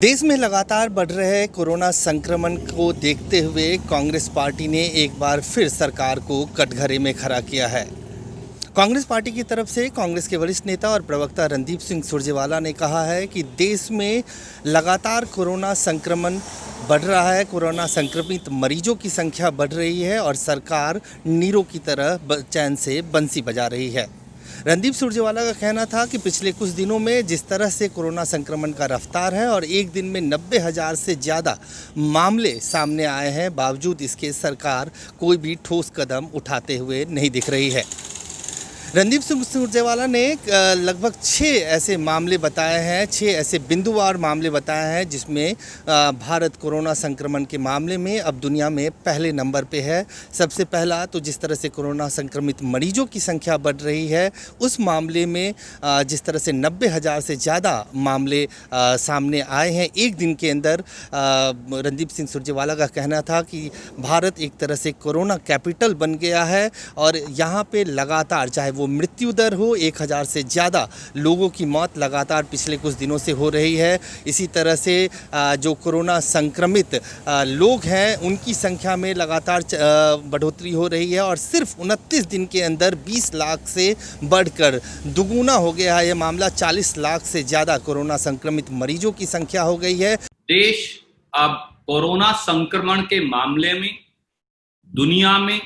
देश में लगातार बढ़ रहे कोरोना संक्रमण को देखते हुए कांग्रेस पार्टी ने एक बार फिर सरकार को कटघरे में खड़ा किया है। कांग्रेस पार्टी की तरफ से कांग्रेस के वरिष्ठ नेता और प्रवक्ता रणदीप सिंह सुरजेवाला ने कहा है कि देश में लगातार कोरोना संक्रमण बढ़ रहा है, कोरोना संक्रमित मरीजों की संख्या बढ़ रही है और सरकार नीरों की तरह चैन से बंसी बजा रही है। रणदीप सुरजेवाला का कहना था कि पिछले कुछ दिनों में जिस तरह से कोरोना संक्रमण का रफ्तार है और एक दिन में 90,000 से ज़्यादा मामले सामने आए हैं, बावजूद इसके सरकार कोई भी ठोस कदम उठाते हुए नहीं दिख रही है। रणदीप सिंह सुरजेवाला ने लगभग 6 ऐसे मामले बताए हैं, 6 ऐसे बिंदुवार मामले बताए हैं जिसमें भारत कोरोना संक्रमण के मामले में अब दुनिया में पहले नंबर पे है। सबसे पहला तो जिस तरह से कोरोना संक्रमित मरीजों की संख्या बढ़ रही है, उस मामले में जिस तरह से 90,000 से ज़्यादा मामले सामने आए हैं एक दिन के अंदर। रणदीप सिंह सुरजेवाला का कहना था कि भारत एक तरह से कोरोना कैपिटल बन गया है और यहाँ पे लगातार, चाहे वो मृत्यु दर हो, 1,000 से ज़्यादा लोगों की मौत लगातार पिछले कुछ दिनों से हो रही है। इसी तरह से जो कोरोना संक्रमित लोग हैं उनकी संख्या में लगातार बढ़ोतरी हो रही है और सिर्फ 29 दिन के अंदर 20 लाख से बढ़कर दुगुना हो गया है। यह मामला 40 लाख से ज़्यादा कोरोना संक्रमित मरीजों की संख्या हो गई है। देश अब कोरोना संक्रमण के मामले में दुनिया में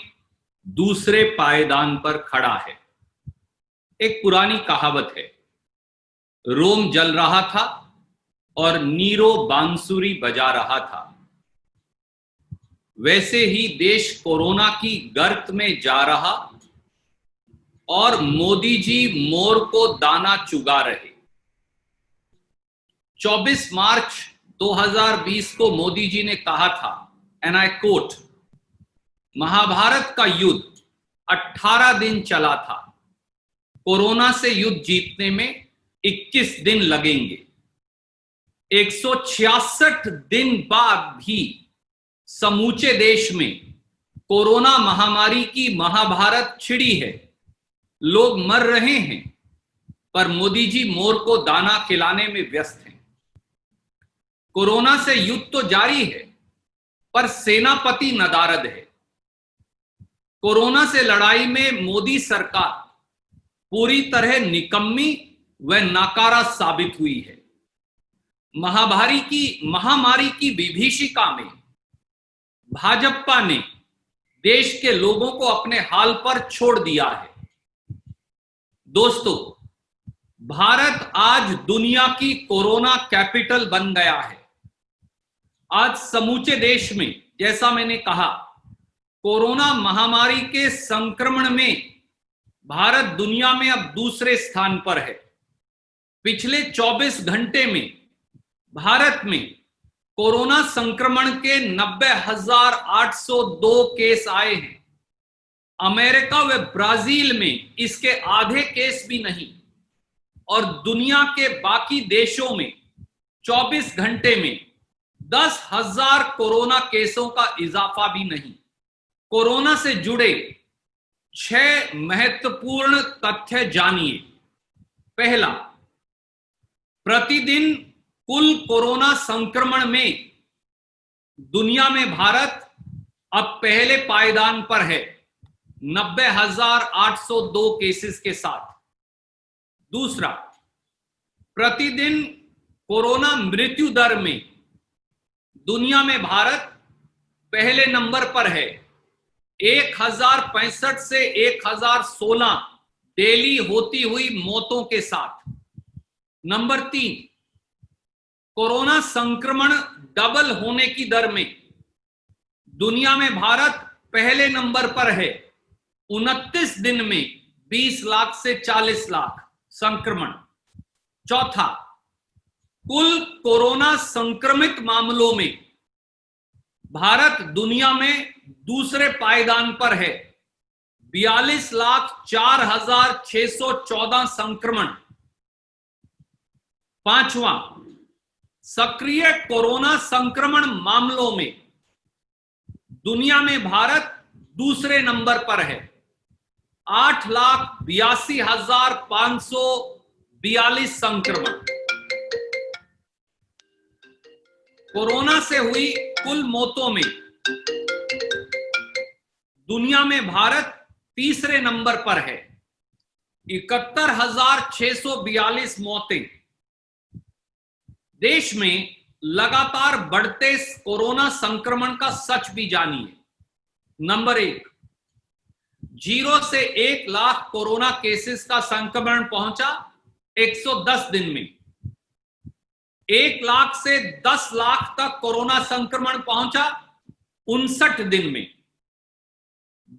दूसरे पायदान पर खड़ा है। एक पुरानी कहावत है, रोम जल रहा था और नीरो बांसुरी बजा रहा था। वैसे ही देश कोरोना की गर्त में जा रहा और मोदी जी मोर को दाना चुगा रहे। 24 मार्च 2020 को मोदी जी ने कहा था, एंड आई कोट, महाभारत का युद्ध 18 दिन चला था, कोरोना से युद्ध जीतने में 21 दिन लगेंगे। 166 दिन बाद भी समूचे देश में कोरोना महामारी की महाभारत छिड़ी है। लोग मर रहे हैं, पर मोदी जी मोर को दाना खिलाने में व्यस्त हैं। कोरोना से युद्ध तो जारी है, पर सेनापति नदारद है। कोरोना से लड़ाई में मोदी सरकार पूरी तरह निकम्मी व नाकारा साबित हुई है। महामारी की विभीषिका में भाजपा ने देश के लोगों को अपने हाल पर छोड़ दिया है। दोस्तों, भारत आज दुनिया की कोरोना कैपिटल बन गया है। आज समूचे देश में, जैसा मैंने कहा, कोरोना महामारी के संक्रमण में भारत दुनिया में अब दूसरे स्थान पर है। पिछले 24 घंटे में भारत में कोरोना संक्रमण के 90,802 केस आए हैं। अमेरिका व ब्राजील में इसके आधे केस भी नहीं और दुनिया के बाकी देशों में 24 घंटे में 10,000 कोरोना केसों का इजाफा भी नहीं। कोरोना से जुड़े 6 महत्वपूर्ण तथ्य जानिए। पहला, प्रतिदिन कुल कोरोना संक्रमण में दुनिया में भारत अब पहले पायदान पर है, 90,802 केसेस के साथ। दूसरा, प्रतिदिन कोरोना मृत्यु दर में दुनिया में भारत पहले नंबर पर है, 1,065 से 1,016 डेली होती हुई मौतों के साथ। नंबर 3, कोरोना संक्रमण डबल होने की दर में दुनिया में भारत पहले नंबर पर है, 29 दिन में 20 लाख से 40 लाख संक्रमण। चौथा, कुल कोरोना संक्रमित मामलों में भारत दुनिया में दूसरे पायदान पर है, 42,04,614 संक्रमण। पांचवा, सक्रिय कोरोना संक्रमण मामलों में दुनिया में भारत दूसरे नंबर पर है, 8,82,542 संक्रमण। कोरोना से हुई कुल मौतों में दुनिया में भारत तीसरे नंबर पर है। 71,642 मौतें। देश में लगातार बढ़ते कोरोना संक्रमण का सच भी जानिए। नंबर 1, 0 से 1 लाख कोरोना केसेस का संक्रमण पहुंचा 110 दिन में। 1 लाख से 10 लाख तक कोरोना संक्रमण पहुंचा 59 दिन में।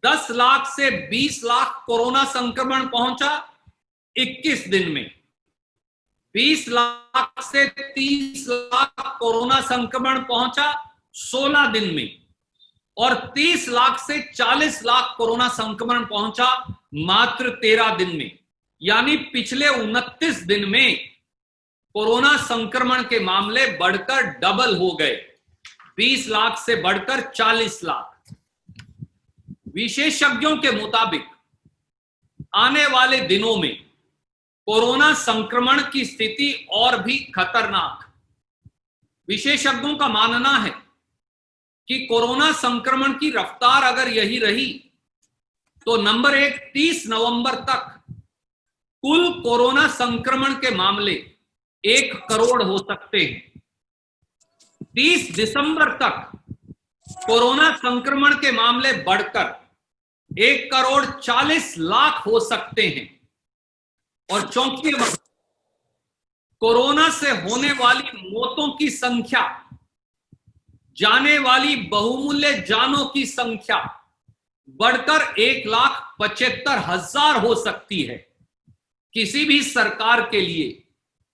10 लाख से 20 लाख कोरोना संक्रमण पहुंचा 21 दिन में। 20 लाख से 30 लाख कोरोना संक्रमण पहुंचा 16 दिन में। और 30 लाख से 40 लाख कोरोना संक्रमण पहुंचा मात्र 13 दिन में। यानी पिछले 29 दिन में कोरोना संक्रमण के मामले बढ़कर डबल हो गए, 20 लाख से बढ़कर 40 लाख। विशेषज्ञों के मुताबिक आने वाले दिनों में कोरोना संक्रमण की स्थिति और भी खतरनाक। विशेषज्ञों का मानना है कि कोरोना संक्रमण की रफ्तार अगर यही रही तो नंबर 1, 30 नवंबर तक कुल कोरोना संक्रमण के मामले 1 करोड़ हो सकते हैं। 30 दिसंबर तक कोरोना संक्रमण के मामले बढ़कर 1 करोड़ 40 लाख हो सकते हैं। और चौंकी बात, कोरोना से होने वाली मौतों की संख्या, जाने वाली बहुमूल्य जानों की संख्या बढ़कर 1,75,000 हो सकती है। किसी भी सरकार के लिए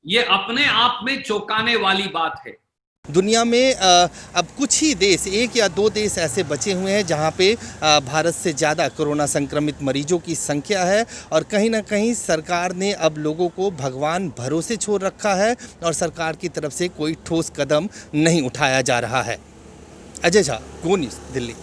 यह अपने आप में चौंकाने वाली बात है। दुनिया में अब कुछ ही देश, 1 या 2 देश ऐसे बचे हुए हैं जहां पे भारत से ज़्यादा कोरोना संक्रमित मरीजों की संख्या है। और कहीं ना कहीं सरकार ने अब लोगों को भगवान भरोसे छोड़ रखा है और सरकार की तरफ से कोई ठोस कदम नहीं उठाया जा रहा है। अजय झा, गो न्यूज़, दिल्ली।